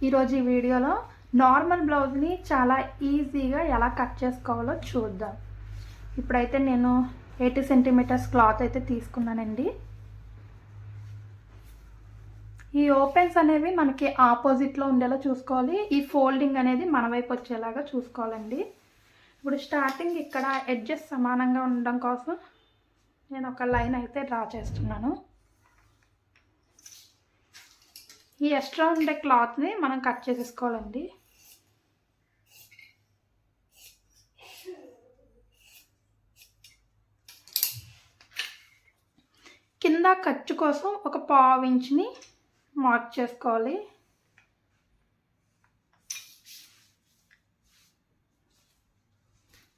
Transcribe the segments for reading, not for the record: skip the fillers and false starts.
ఈరోజు ఈ వీడియోలో నార్మల్ బ్లౌజ్ని చాలా ఈజీగా ఎలా కట్ చేసుకోవాలో చూద్దాం. ఇప్పుడైతే నేను 80 సెంటీమీటర్స్ క్లాత్ అయితే తీసుకున్నానండి. ఈ ఓపెన్స్ అనేవి మనకి ఆపోజిట్లో ఉండేలా చూసుకోవాలి. ఈ ఫోల్డింగ్ అనేది మన వైపు వచ్చేలాగా చూసుకోవాలండి. ఇప్పుడు స్టార్టింగ్ ఇక్కడ ఎడ్జెస్ సమానంగా ఉండడం కోసం నేను ఒక లైన్ అయితే డ్రా చేస్తున్నాను. ఈ ఎక్స్ట్రా ఉండే క్లాత్ని మనం కట్ చేసేసుకోవాలండి. కింద ఖర్చు కోసం ఒక 1/2 ఇంచుని మార్క్ చేసుకోవాలి.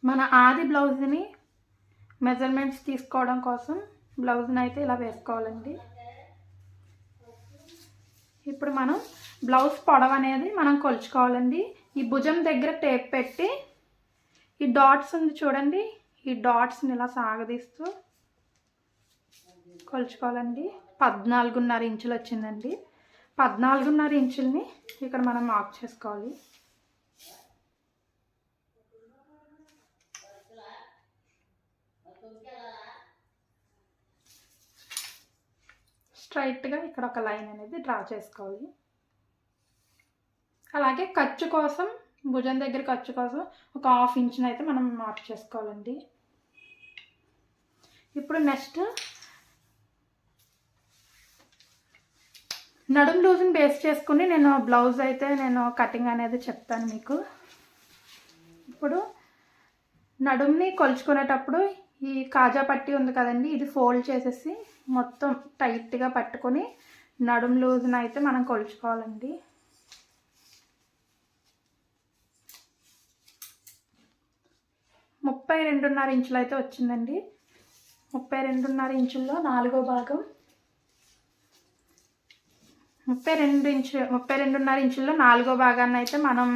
మన ఆది బ్లౌజ్ని మెజర్మెంట్స్ తీసుకోవడం కోసం బ్లౌజ్ని అయితే ఇలా వేసుకోవాలండి. ఇప్పుడు మనం బ్లౌజ్ పొడవు అనేది మనం కొలుచుకోవాలండి. ఈ భుజం దగ్గర టేప్ పెట్టి ఈ డాట్స్ ఉంది చూడండి, ఈ డాట్స్ని ఇలా సాగదీస్తూ కొలుచుకోవాలండి. 14.5 ఇంచులు వచ్చిందండి. 14.5 ఇంచుల్ని ఇక్కడ మనం మార్క్ చేసుకోవాలి. స్ట్రైట్గా ఇక్కడ ఒక లైన్ అనేది డ్రా చేసుకోవాలి. అలాగే ఖర్చు కోసం భుజం దగ్గర ఖర్చు కోసం ఒక 1/2 ఇంచుని అయితే మనం మార్క్ చేసుకోవాలండి. ఇప్పుడు నెక్స్ట్ నడుం లూజ్ని బేస్ చేసుకుని నేను బ్లౌజ్ అయితే నేను కటింగ్ అనేది చెప్తాను మీకు. ఇప్పుడు నడుంని కొలుచుకునేటప్పుడు ఈ కాజా పట్టి ఉంది కదండి, ఇది ఫోల్డ్ చేసేసి మొత్తం టైట్గా పట్టుకొని నడుం లూజ్ని అయితే మనం కొలుచుకోవాలండి. ముప్పై 32.5 ఇంచులు అయితే వచ్చిందండి. 32.5 ఇంచుల్లో 4వ భాగం 32.5 ఇంచుల్లో 4వ భాగాన్ని అయితే మనం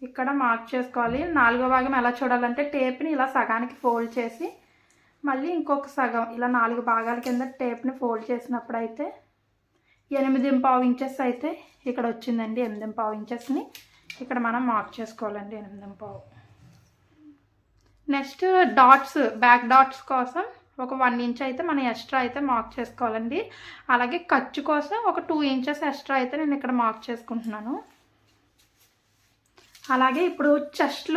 ఇక్కడ మార్క్ చేసుకోవాలి. 4వ భాగం ఎలా చూడాలంటే టేప్ని ఇలా సగానికి ఫోల్డ్ చేసి మళ్ళీ ఇంకొక సగం ఇలా 4 భాగాల కింద టేప్ని ఫోల్డ్ చేసినప్పుడు అయితే 8.5 ఇంచెస్ అయితే ఇక్కడ వచ్చిందండి. 8.5 ఇంచెస్ని ఇక్కడ మనం మార్క్ చేసుకోవాలండి. 8.5. నెక్స్ట్ డాట్స్, బ్యాక్ డాట్స్ కోసం ఒక 1 ఇంచ్ అయితే మనం ఎక్స్ట్రా అయితే మార్క్ చేసుకోవాలండి. అలాగే ఖర్చు కోసం ఒక 2 ఇంచెస్ ఎక్స్ట్రా అయితే నేను ఇక్కడ మార్క్ చేసుకుంటున్నాను. అలాగే ఇప్పుడు చెస్ట్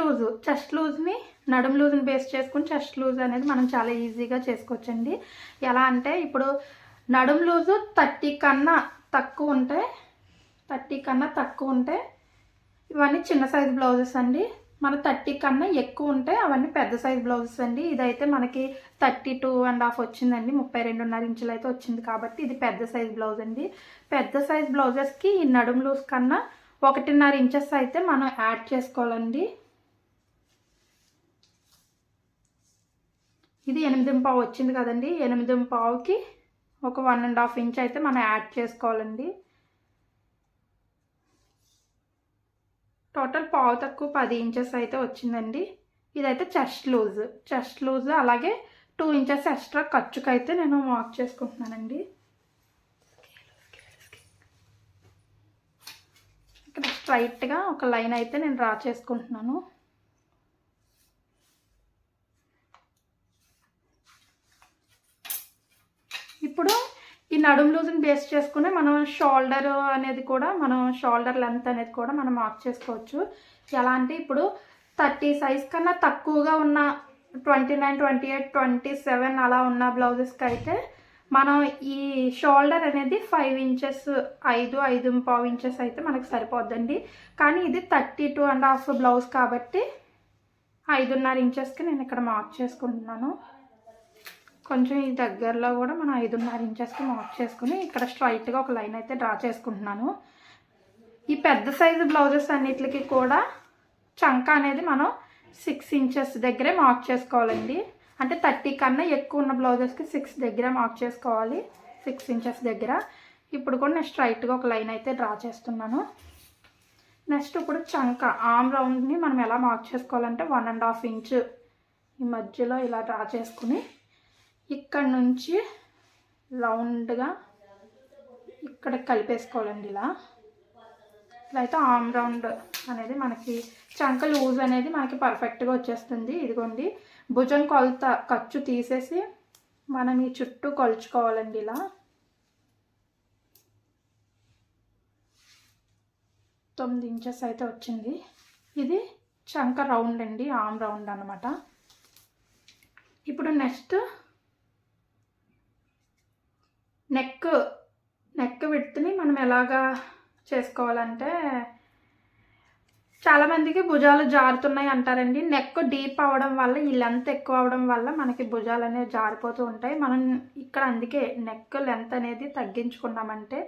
లూజ్ని నడుం లూజ్ని బేస్ చేసుకుని చెస్ట్ లూజ్ అనేది మనం చాలా ఈజీగా చేసుకోవచ్చండి. ఎలా అంటే ఇప్పుడు నడుం లూజు 30 కన్నా తక్కువ ఉంటే ఇవన్నీ చిన్న సైజ్ బ్లౌజెస్ అండి. మన 30 కన్నా ఎక్కువ ఉంటే అవన్నీ పెద్ద సైజ్ బ్లౌజెస్ అండి. ఇదైతే మనకి 32.5 వచ్చిందండి. 32.5 ఇంచులు అయితే వచ్చింది కాబట్టి ఇది పెద్ద సైజ్ బ్లౌజ్ అండి. పెద్ద సైజ్ బ్లౌజెస్కి ఈ నడుం లూజ్ కన్నా 1.5 ఇంచెస్ అయితే మనం యాడ్ చేసుకోవాలండి. ఇది 8.5 వచ్చింది కదండి. 8.5కి ఒక 1.5 ఇంచ్ అయితే మనం యాడ్ చేసుకోవాలండి. టోటల్ పావు తక్కువ 10 ఇంచెస్ అయితే వచ్చిందండి. ఇదైతే చెస్ట్ లూజ్ అలాగే 2 ఇంచెస్ ఎక్స్ట్రా ఖర్చుకైతే నేను మార్క్ చేసుకుంటున్నానండి. ఇక్కడ స్ట్రైట్గా ఒక లైన్ అయితే నేను డ్రా చేసుకుంటున్నాను. ఇప్పుడు ఈ నడుం లూజ్ని బేస్ చేసుకుని మనం షోల్డర్ లెంత్ అనేది కూడా మనం మార్క్ చేసుకోవచ్చు. ఎలా అంటే ఇప్పుడు 30 సైజ్ కన్నా తక్కువగా ఉన్న 29, 28, 27 అలా ఉన్న బ్లౌజెస్కి అయితే మనం ఈ షోల్డర్ అనేది 5 ఇంచెస్ 5.5 ఇంచెస్ అయితే మనకు సరిపోద్దండి. కానీ ఇది 32.5 బ్లౌజ్ కాబట్టి 5.5 ఇంచెస్కి నేను ఇక్కడ మార్క్ చేసుకుంటున్నాను. కొంచెం ఈ దగ్గరలో కూడా మనం 5.5 ఇంచెస్కి మార్క్ చేసుకుని ఇక్కడ స్ట్రైట్గా ఒక లైన్ అయితే డ్రా చేసుకుంటున్నాను. ఈ పెద్ద సైజు బ్లౌజెస్ అన్నిటికి కూడా చంక అనేది మనం 6 ఇంచెస్ దగ్గరే మార్క్ చేసుకోవాలండి. అంటే 30 కన్నా ఎక్కువ ఉన్న బ్లౌజెస్కి 6 దగ్గర మార్క్ చేసుకోవాలి, 6 ఇంచెస్ దగ్గర. ఇప్పుడు కూడా నేను స్ట్రైట్గా ఒక లైన్ అయితే డ్రా చేస్తున్నాను. నెక్స్ట్ ఇప్పుడు చంక ఆర్మ్ రౌండ్ని మనం ఎలా మార్క్ చేసుకోవాలంటే 1.5 ఇంచ్ ఈ మధ్యలో ఇలా డ్రా చేసుకుని ఇక్కడ నుంచి రౌండ్గా ఇక్కడ కలిపేసుకోవాలండి. ఇలా ఇలా అయితే ఆర్మ్ రౌండ్ అనేది మనకి చంక లూజ్ అనేది మనకి పర్ఫెక్ట్గా వచ్చేస్తుంది. ఇదిగోండి భుజం కొలత ఖర్చు తీసేసి మనం ఈ చుట్టూ కొలుచుకోవాలండి. ఇలా 9 ఇంచెస్ అయితే వచ్చింది. ఇది చంక రౌండ్ అండి, ఆర్మ్ రౌండ్ అనమాట. ఇప్పుడు నెక్స్ట్ నెక్ విడ్త్ని మనం ఎలాగా చేసుకోవాలంటే, చాలామందికి భుజాలు జారుతున్నాయి అంటారండి. నెక్ డీప్ అవ్వడం వల్ల, ఈ లెంత్ ఎక్కువ అవ్వడం వల్ల మనకి భుజాలు అనేవి జారిపోతూ ఉంటాయి. మనం ఇక్కడ అందుకే నెక్ లెంత్ అనేది తగ్గించుకున్నామంటే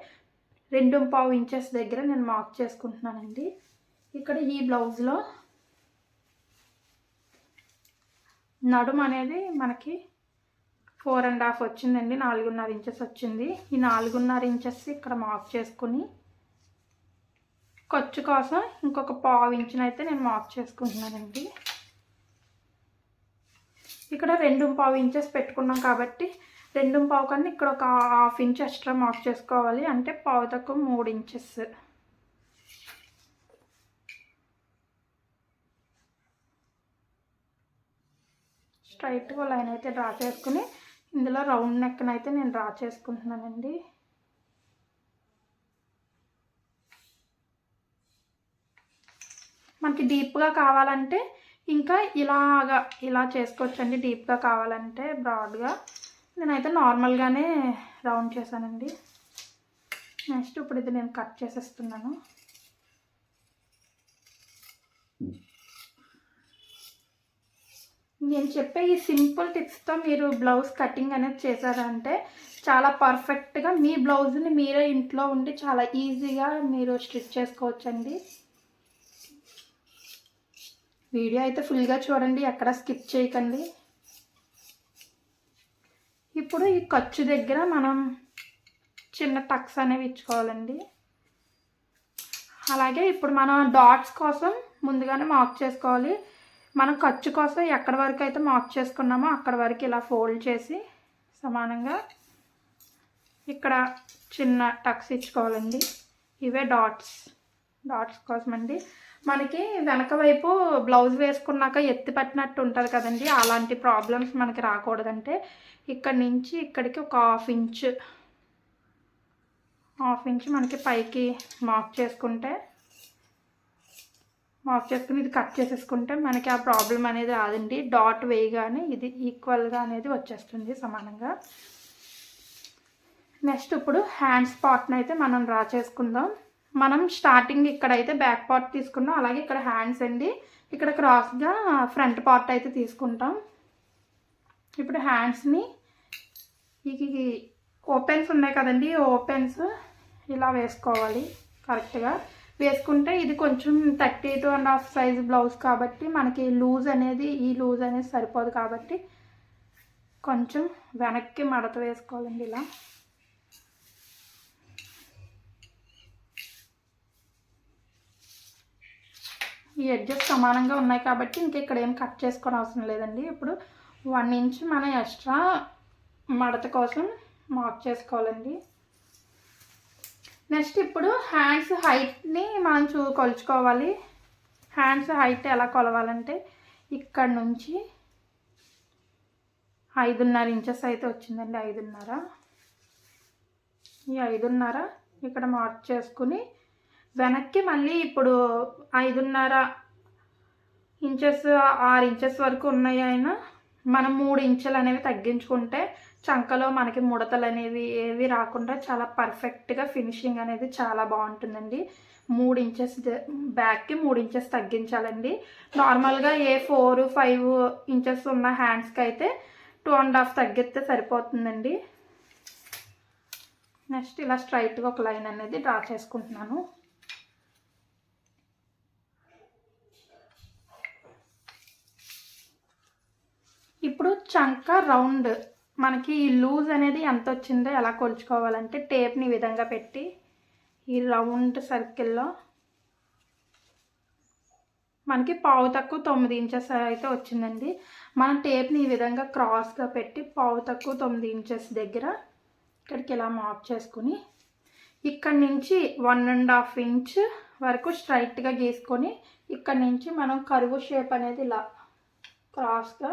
2.5 ఇంచెస్ దగ్గర నేను మార్క్ చేసుకుంటున్నానండి. ఇక్కడ ఈ బ్లౌజ్లో నడుము అనేది మనకి 4.5 వచ్చిందండి, 4.5 ఇంచెస్ వచ్చింది. ఈ 4.5 ఇంచెస్ ఇక్కడ మార్క్ చేసుకుని ఖర్చు కోసం ఇంకొక 1/2 ఇంచునైతే నేను మార్క్ చేసుకుంటున్నానండి. ఇక్కడ 2.5 ఇంచెస్ పెట్టుకున్నాం కాబట్టి 2.5 కన్నా ఇక్కడ ఒక 1/2 ఇంచ్ ఎక్స్ట్రా మార్క్ చేసుకోవాలి. అంటే 1/2 తక్కువ 3 ఇంచెస్. స్ట్రైట్గా లైన్ అయితే డ్రా చేసుకుని ఇందులో రౌండ్ నెక్ని అయితే నేను డ్రా చేసుకుంటున్నానండి. మనకి డీప్గా కావాలంటే ఇంకా ఇలా చేసుకోవచ్చండి. డీప్గా కావాలంటే బ్రాడ్గా, నేనైతే నార్మల్గానే రౌండ్ చేశానండి. నెక్స్ట్ ఇప్పుడు ఇది నేను కట్ చేసేస్తున్నాను. నేను చెప్పే ఈ సింపుల్ టిప్స్తో మీరు బ్లౌజ్ కటింగ్ అనేది చేశారంటే చాలా పర్ఫెక్ట్గా మీ బ్లౌజ్ని మీరే ఇంట్లో ఉండి చాలా ఈజీగా మీరు స్టిచ్ చేసుకోవచ్చండి. వీడియో అయితే ఫుల్గా చూడండి, ఎక్కడ స్కిప్ చేయకండి. ఇప్పుడు ఈ ఖర్చు దగ్గర మనం చిన్న టక్స్ అనేవి ఇచ్చుకోవాలండి. అలాగే ఇప్పుడు మనం డాట్స్ కోసం ముందుగానే మార్క్ చేసుకోవాలి. మనం ఖర్చు కోసం ఎక్కడి వరకు అయితే మార్క్ చేసుకున్నామో అక్కడ వరకు ఇలా ఫోల్డ్ చేసి సమానంగా ఇక్కడ చిన్న టక్స్ ఇచ్చుకోవాలండి. ఇవే డాట్స్ కోసం అండి. మనకి వెనక వైపు బ్లౌజ్ వేసుకున్నాక ఎత్తి పట్టినట్టు ఉంటుంది కదండి, అలాంటి ప్రాబ్లమ్స్ మనకి రాకూడదంటే ఇక్కడ నుంచి ఇక్కడికి ఒక 1/2 ఇంచ్ మనకి పైకి మార్క్ చేసుకుని ఇది కట్ చేసేసుకుంటే మనకి ఆ ప్రాబ్లం అనేది రాదండి. డాట్ వేయగానే ఇది ఈక్వల్గా అనేది వచ్చేస్తుంది సమానంగా. నెక్స్ట్ ఇప్పుడు హ్యాండ్స్ పార్ట్ని అయితే మనం డ్రా చేసుకుందాం. మనం స్టార్టింగ్ ఇక్కడైతే బ్యాక్ పార్ట్ తీసుకున్నాం, అలాగే ఇక్కడ హ్యాండ్స్ అండి, ఇక్కడ క్రాస్గా ఫ్రంట్ పార్ట్ అయితే తీసుకుంటాం. ఇప్పుడు హ్యాండ్స్ని ఈ ఓపెన్స్ ఉన్నాయి కదండి, ఓపెన్స్ ఇలా వేసుకోవాలి. కరెక్ట్గా వేసుకుంటే ఇది కొంచెం 32.5 సైజ్ బ్లౌజ్ కాబట్టి మనకి ఈ లూజ్ అనేది సరిపోదు కాబట్టి కొంచెం వెనక్కి మడత వేసుకోవాలండి. ఇలా ఈ ఎడ్జెస్ సమానంగా ఉన్నాయి కాబట్టి ఇంక ఇక్కడ ఏం కట్ చేసుకోవడం అవసరం లేదండి. ఇప్పుడు 1 ఇంచ్ మనం ఎక్స్ట్రా మడత కోసం మార్క్ చేసుకోవాలండి. నెక్స్ట్ ఇప్పుడు హ్యాండ్స్ హైట్ని మనం కొలుచుకోవాలి. హ్యాండ్స్ హైట్ ఎలా కొలవాలంటే ఇక్కడ నుంచి 5.5 ఇంచెస్ అయితే వచ్చిందండి. 5.5 ఈ 5.5 ఇక్కడ మార్క్ చేసుకుని వెనక్కి మళ్ళీ ఇప్పుడు 5.5 ఇంచెస్ 6 ఇంచెస్ వరకు ఉన్నాయి అయినా మనం 3 ఇంచులు అనేవి తగ్గించుకుంటే చంకలో మనకి ముడతలు అనేవి ఏవి రాకుండా చాలా పర్ఫెక్ట్గా ఫినిషింగ్ అనేది చాలా బాగుంటుందండి. 3 ఇంచెస్ బ్యాక్కి 3 ఇంచెస్ తగ్గించాలండి. నార్మల్గా 4-5 ఇంచెస్ ఉన్న హ్యాండ్స్కి అయితే 2.5 తగ్గిస్తే సరిపోతుందండి. నెక్స్ట్ ఇలా స్ట్రైట్గా ఒక లైన్ అనేది డ్రా చేసుకుంటున్నాను. ఇప్పుడు చంక రౌండ్ మనకి ఈ లూజ్ అనేది ఎంత వచ్చిందో ఎలా కొలుచుకోవాలంటే టేప్ని ఈ విధంగా పెట్టి ఈ రౌండ్ సర్కిల్లో మనకి 1/2 తక్కువ 9 ఇంచెస్ అయితే వచ్చిందండి. మనం టేప్ని ఈ విధంగా క్రాస్గా పెట్టి 1/2 తక్కువ 9 ఇంచెస్ దగ్గర ఇక్కడికి ఇలా మార్క్ చేసుకుని ఇక్కడ నుంచి 1.5 ఇంచ్ వరకు స్ట్రైట్గా గీసుకొని ఇక్కడ నుంచి మనం కరువు షేప్ అనేది ఇలా క్రాస్గా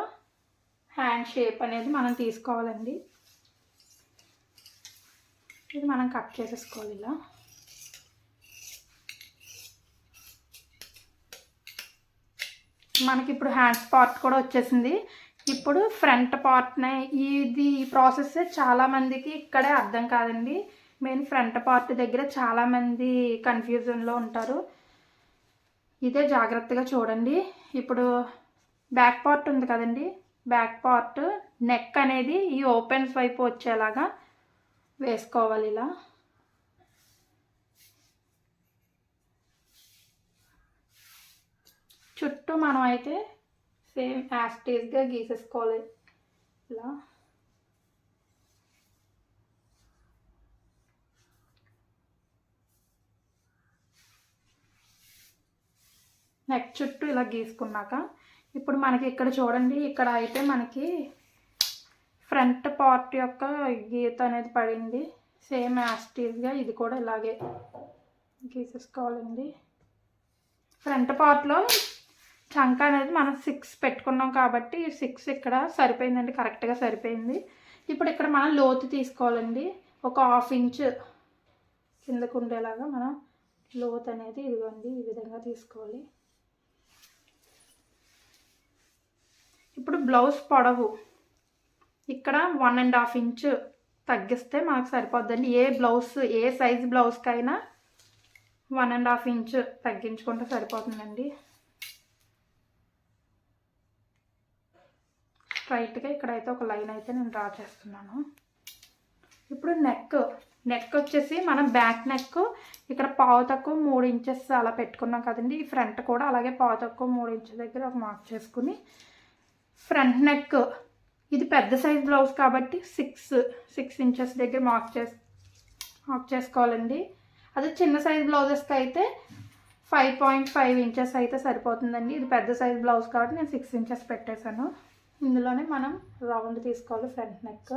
హ్యాండ్ షేప్ అనేది మనం తీసుకోవాలండి. ఇది మనం కట్ చేసేసుకోవాలి ఇలా. మనకి ఇప్పుడు హ్యాండ్స్ పార్ట్ కూడా వచ్చేసింది. ఇప్పుడు ఫ్రంట్ పార్ట్నే ఈ ప్రాసెస్ చాలామందికి ఇక్కడే అర్థం కాదండి. మెయిన్ ఫ్రంట్ పార్ట్ దగ్గర చాలామంది కన్ఫ్యూజన్లో ఉంటారు. ఇదే జాగ్రత్తగా చూడండి. ఇప్పుడు బ్యాక్ పార్ట్ ఉంది కదండి, బ్యాక్ పార్ట్ నెక్ అనేది ఈ ఓపెన్స్ వైపు వచ్చేలాగా వేసుకోవాలి ఇలా. చుట్టూ మనం అయితే సేమ్ యాస్టీస్గా గీసేసుకోవాలి ఇలా. నెక్ చుట్టూ ఇలా గీసుకున్నాక ఇప్పుడు మనకి ఇక్కడ చూడండి, ఇక్కడ అయితే మనకి ఫ్రంట్ పార్ట్ యొక్క గీత అనేది పడింది. సేమ్ యాస్టీస్గా ఇది కూడా ఇలాగే గీసేసుకోవాలండి. ఫ్రంట్ పార్ట్లో చంక అనేది మనం 6 పెట్టుకున్నాం కాబట్టి 6 ఇక్కడ సరిపోయిందండి, కరెక్ట్గా సరిపోయింది. ఇప్పుడు ఇక్కడ మనం లోతు తీసుకోవాలండి. ఒక 1/2 ఇంచ్ కిందకు ఉండేలాగా మనం లోతు అనేది ఇదిగోండి ఈ విధంగా తీసుకోవాలి. ఇప్పుడు బ్లౌజ్ పొడవు ఇక్కడ 1.5 ఇంచ్ తగ్గిస్తే మనకు సరిపోద్దండి. ఏ సైజ్ బ్లౌజ్కైనా 1.5 ఇంచ్ తగ్గించుకుంటే సరిపోతుందండి. స్ట్రైట్గా ఇక్కడైతే ఒక లైన్ అయితే నేను డ్రా చేస్తున్నాను. ఇప్పుడు నెక్ వచ్చేసి మనం బ్యాక్ నెక్ ఇక్కడ పావు తక్కువ 3 ఇంచెస్ అలా పెట్టుకున్నాం కదండి. ఈ ఫ్రంట్ కూడా అలాగే పావు తక్కువ 3 ఇంచెస్ దగ్గర ఒక మార్క్ చేసుకుని, ఫ్రంట్ నెక్ ఇది పెద్ద సైజ్ బ్లౌజ్ కాబట్టి 6 ఇంచెస్ దగ్గర మార్క్ చేసుకోవాలండి. అదే చిన్న సైజ్ బ్లౌజెస్కి అయితే 5.5 ఇంచెస్ అయితే సరిపోతుందండి. ఇది పెద్ద సైజ్ బ్లౌజ్ కాబట్టి నేను 6 ఇంచెస్ పెట్టేశాను. ఇందులోనే మనం రౌండ్ తీసుకోవాలి ఫ్రంట్ నెక్.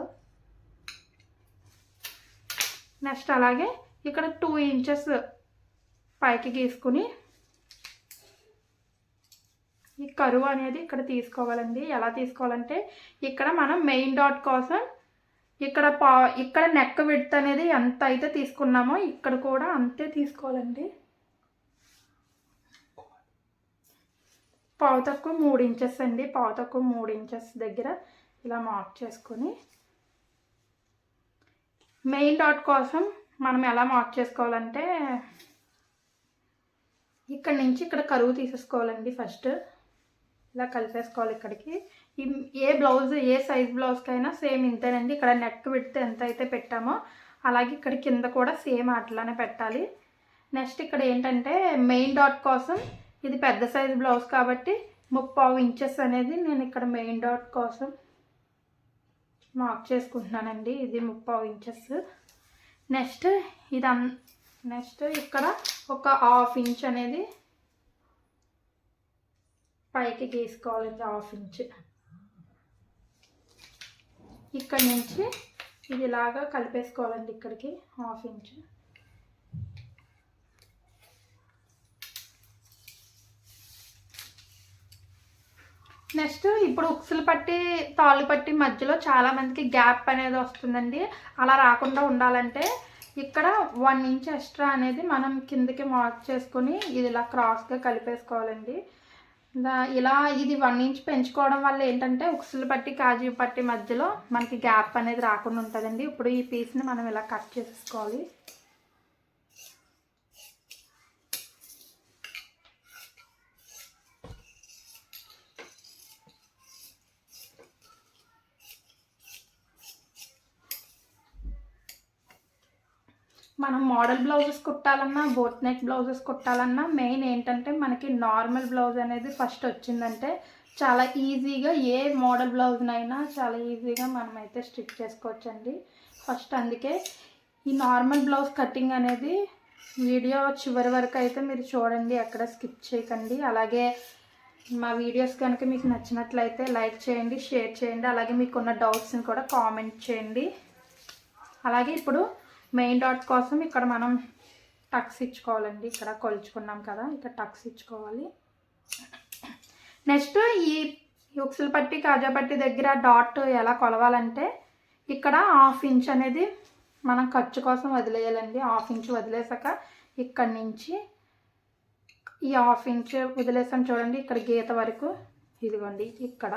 నెక్స్ట్ అలాగే ఇక్కడ 2 ఇంచెస్ పైకి గీసుకుని ఈ కరువు అనేది ఇక్కడ తీసుకోవాలండి. ఎలా తీసుకోవాలంటే ఇక్కడ మనం మెయిన్ డాట్ కోసం ఇక్కడ నెక్ విడ్త్ అనేది ఎంత అయితే తీసుకున్నామో ఇక్కడ కూడా అంతే తీసుకోవాలండి. పావు తక్కువ 3 ఇంచెస్ అండి. పావు తక్కువ 3 ఇంచెస్ దగ్గర ఇలా మార్క్ చేసుకొని మెయిన్ డాట్ కోసం మనం ఎలా మార్క్ చేసుకోవాలంటే ఇక్కడ నుంచి ఇక్కడ కరువు తీసేసుకోవాలండి. ఫస్ట్ ఇలా కలిపేసుకోవాలి ఇక్కడికి. ఏ సైజ్ బ్లౌజ్కైనా సేమ్ ఇంతేనండి. ఇక్కడ నెక్ విడ్త్ ఎంత అయితే పెట్టామో అలాగే ఇక్కడ కింద కూడా సేమ్ అట్లానే పెట్టాలి. నెక్స్ట్ ఇక్కడ ఏంటంటే మెయిన్ డాట్ కోసం ఇది పెద్ద సైజ్ బ్లౌజ్ కాబట్టి 3.5 ఇంచెస్ అనేది నేను ఇక్కడ మెయిన్ డాట్ కోసం మార్క్ చేసుకుంటున్నానండి. ఇది 3.5 ఇంచెస్. నెక్స్ట్ ఇక్కడ ఒక 1/2 ఇంచ్ అనేది పైకి గీసుకోవాలండి. 1/2 ఇంచ్ ఇక్కడ నుంచి ఇది ఇలాగా కలిపేసుకోవాలండి. ఇక్కడికి 1/2 ఇంచ్. నెక్స్ట్ ఇప్పుడు ఉక్సులు పట్టి తాళ్ళు పట్టి మధ్యలో చాలామందికి గ్యాప్ అనేది వస్తుందండి. అలా రాకుండా ఉండాలంటే ఇక్కడ 1 ఇంచ్ ఎక్స్ట్రా అనేది మనం కిందకి మార్క్ చేసుకొని ఇది ఇలా క్రాస్గా కలిపేసుకోవాలండి. ఇలా ఇది 1 ఇంచ్ పెంచుకోవడం వల్ల ఏంటంటే ఉక్సులు పట్టి కాజు పట్టి మధ్యలో మనకి గ్యాప్ అనేది రాకుండా ఉంటుందండి. ఇప్పుడు ఈ పీస్ని మనం ఇలా కట్ చేసేసుకోవాలి. మనం మోడల్ బ్లౌజెస్ కుట్టాలన్నా బోట్ నెక్ బ్లౌజెస్ కుట్టాలన్నా మెయిన్ ఏంటంటే మనకి నార్మల్ బ్లౌజ్ అనేది ఫస్ట్ వచ్చిందంటే చాలా ఈజీగా ఏ మోడల్ బ్లౌజ్నైనా చాలా ఈజీగా మనమైతే స్టిచ్ చేసుకోవచ్చండి. ఫస్ట్ అందుకే ఈ నార్మల్ బ్లౌజ్ కటింగ్ అనేది వీడియో చివరి వరకు అయితే మీరు చూడండి, ఎక్కడ స్కిప్ చేయకండి. అలాగే మా వీడియోస్ కనుక మీకు నచ్చినట్లయితే లైక్ చేయండి, షేర్ చేయండి. అలాగే మీకున్న డౌట్స్ని కూడా కామెంట్ చేయండి. అలాగే ఇప్పుడు మెయిన్ డాట్ కోసం ఇక్కడ మనం టక్స్ ఇచ్చుకోవాలండి. ఇక్కడ కొలుచుకున్నాం కదా, ఇక్కడ టక్స్ ఇచ్చుకోవాలి. నెక్స్ట్ ఈ ఉక్సులు పట్టి కాజా పట్టి దగ్గర డాట్ ఎలా కొలవాలంటే ఇక్కడ 1/2 ఇంచ్ అనేది మనం ఖర్చు కోసం వదిలేయాలండి. 1/2 ఇంచ్ వదిలేసాక ఇక్కడి నుంచి ఈ 1/2 ఇంచ్ వదిలేసాం చూడండి, ఇక్కడ గీత వరకు. ఇదిగోండి ఇక్కడ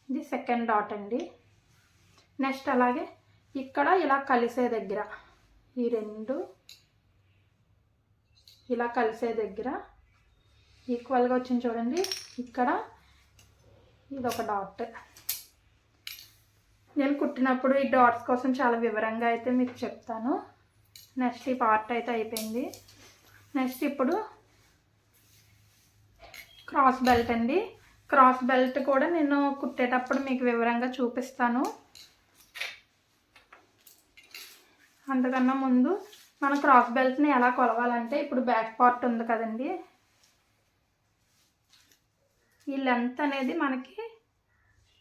ఇది సెకండ్ డాట్ అండి. నెక్స్ట్ అలాగే ఇక్కడ ఇలా కలిసే దగ్గర ఈ రెండు ఇలా కలిసే దగ్గర ఈక్వల్గా వచ్చింది చూడండి, ఇక్కడ ఇదొక డాట్. నేను కుట్టినప్పుడు ఈ డాట్స్ కోసం చాలా వివరంగా అయితే మీకు చెప్తాను. నెక్స్ట్ ఈ పార్ట్ అయితే అయిపోయింది. నెక్స్ట్ ఇప్పుడు క్రాస్ బెల్ట్ అండి. క్రాస్ బెల్ట్ కూడా నేను కుట్టేటప్పుడు మీకు వివరంగా చూపిస్తాను. అంతకన్నా ముందు మన క్రాస్ బెల్ట్ని ఎలా కొలవాలంటే ఇప్పుడు బ్యాక్ పార్ట్ ఉంది కదండి, ఈ లెంత్ అనేది మనకి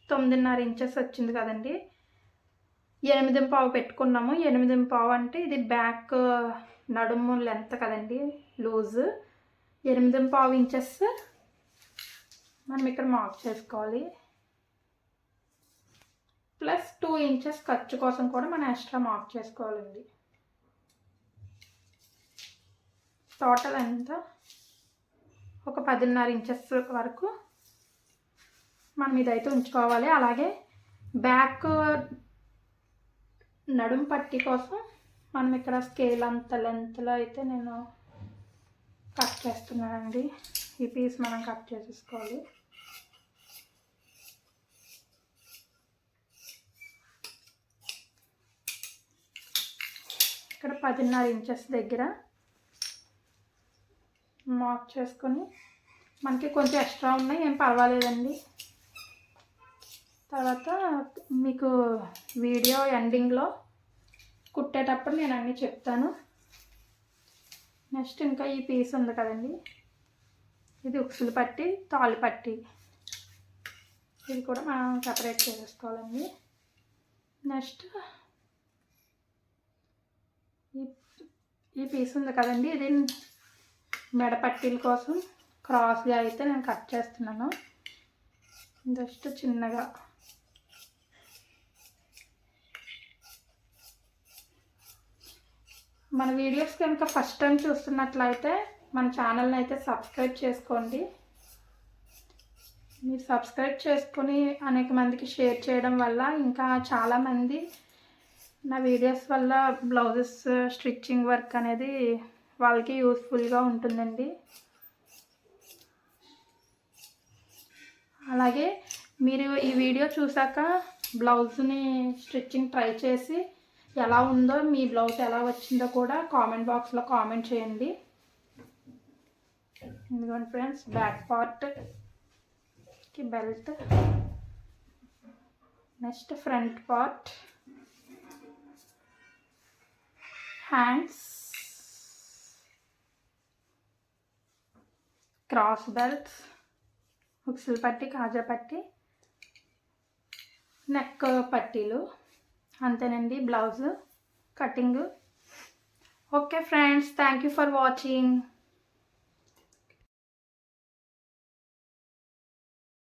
9.5 ఇంచెస్ వచ్చింది కదండి. 8.5 పెట్టుకున్నాము. 8.5 అంటే ఇది బ్యాక్ నడుము లెంత్ కదండి, లూజ్. 8.5 ఇంచెస్ మనం ఇక్కడ మార్క్ చేసుకోవాలి. ప్లస్ 2 ఇంచెస్ ఖర్చు కోసం కూడా మనం ఎక్స్ట్రా మార్క్ చేసుకోవాలండి. టోటల్ ఎంత ఒక 10.5 ఇంచెస్ వరకు మనం ఇదైతే ఉంచుకోవాలి. అలాగే బ్యాక్ నడుము పట్టి కోసం మనం ఇక్కడ స్కేల్ అంత లెంత్లో అయితే నేను కట్ చేస్తున్నానండి. ఈ పీస్ మనం కట్ చేసేసుకోవాలి. ఇక్కడ 10.5 ఇంచెస్ దగ్గర మార్క్ చేసుకొని మనకి కొంచెం ఎక్స్ట్రా ఉన్నాయి, ఏం పర్వాలేదండి. తర్వాత మీకు వీడియో ఎండింగ్లో కుట్టేటప్పుడు నేను అన్నీ చెప్తాను. నెక్స్ట్ ఇంకా ఈ పీస్ ఉంది కదండి, ఇది ఉక్సులు పట్టి తాళ్ళు పట్టి, ఇది కూడా మనం సపరేట్ చేసేసుకోవాలండి. నెక్స్ట్ ఈ పీస్ ఉంది కదండి, ఇది మెడ పట్టీల కోసం క్రాస్గా అయితే నేను కట్ చేస్తున్నాను. జస్ట్ చిన్నగా మన వీడియోస్ కనుక ఫస్ట్ టైం చూస్తున్నట్లయితే మన ఛానల్ని అయితే సబ్స్క్రైబ్ చేసుకోండి. మీరు సబ్స్క్రైబ్ చేసుకొని అనేక మందికి షేర్ చేయడం వల్ల ఇంకా చాలామంది నా వీడియోస్ వల్ల బ్లౌజెస్ స్టిచ్చింగ్ వర్క్ అనేది వాళ్ళకి యూస్ఫుల్గా ఉంటుందండి. అలాగే మీరు ఈ వీడియో చూసాక బ్లౌజ్ని స్టిచ్చింగ్ ట్రై చేసి ఎలా ఉందో, మీ బ్లౌజ్ ఎలా వచ్చిందో కూడా కామెంట్ బాక్స్లో కామెంట్ చేయండి. ఇదిగోండి ఫ్రెండ్స్, బ్యాక్ పార్ట్కి belt, next front part, hands, cross belts, ఉక్సులు పట్టి కాజా పట్టి, నెక్ పట్టీలు, అంతేనండి blouse cutting. Okay friends, thank you for watching.